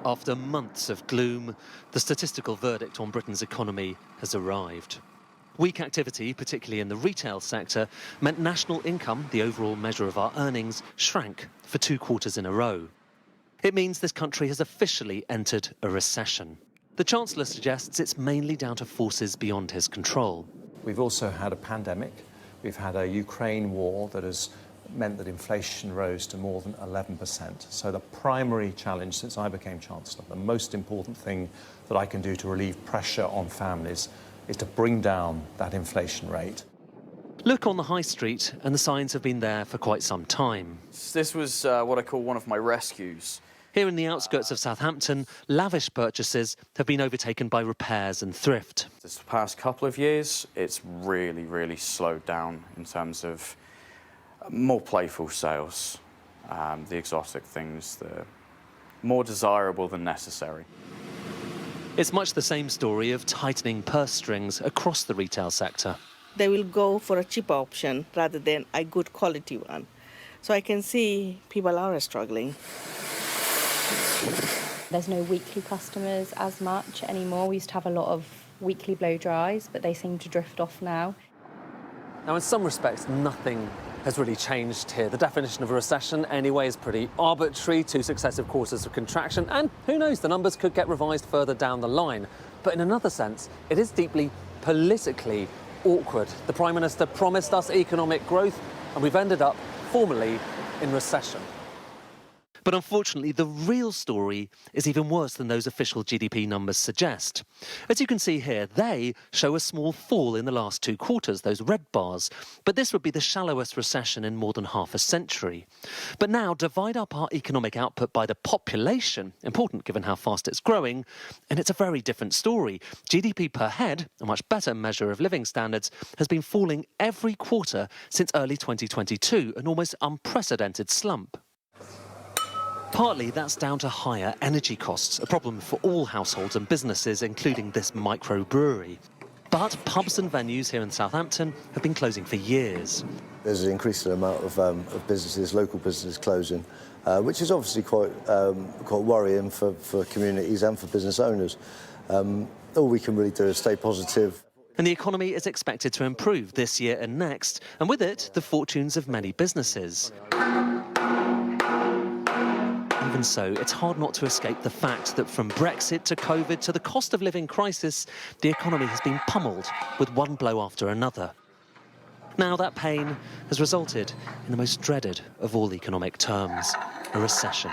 After months of gloom, the statistical verdict on Britain's economy has arrived. Weak activity, particularly in the retail sector, meant national income, the overall measure of our earnings, shrank for 2 quarters in a row. It means this country has officially entered a recession. The Chancellor suggests it's mainly down to forces beyond his control. We've also had a pandemic. We've had a Ukraine war that has meant that inflation rose to more than 11%. So the primary challenge since I became Chancellor, the most important thing that I can do to relieve pressure on families is to bring down that inflation rate. Look on the high street and the signs have been there for quite some time. This was what I call one of my rescues. Here in the outskirts of Southampton, lavish purchases have been overtaken by repairs and thrift. This past couple of years, it's really slowed down in terms of more playful sales, the exotic things, the more desirable than necessary. It's much the same story of tightening purse strings across the retail sector. They will go for a cheaper option rather than a good quality one. So I can see people are struggling. There's no weekly customers as much anymore. We used to have a lot of weekly blow dries, but they seem to drift off now. Now, in some respects, nothing has really changed here. The definition of a recession, anyway, is pretty arbitrary. 2 successive quarters of contraction, and who knows, the numbers could get revised further down the line. But in another sense, it is deeply politically awkward. The Prime Minister promised us economic growth, and we've ended up formally in recession. But unfortunately, the real story is even worse than those official GDP numbers suggest. As you can see here, they show a small fall in the last 2 quarters, those red bars. But this would be the shallowest recession in more than half a century. But now, divide up our economic output by the population, important given how fast it's growing, and it's a very different story. GDP per head, a much better measure of living standards, has been falling every quarter since early 2022, an almost unprecedented slump. Partly that's down to higher energy costs, a problem for all households and businesses, including this microbrewery. But pubs and venues here in Southampton have been closing for years. There's an increasing amount of businesses, local businesses closing, which is obviously quite worrying for communities and for business owners. All we can really do is stay positive. And the economy is expected to improve this year and next, and with it, the fortunes of many businesses. Even so, it's hard not to escape the fact that from Brexit to COVID to the cost of living crisis, the economy has been pummeled with one blow after another. Now that pain has resulted in the most dreaded of all economic terms, a recession.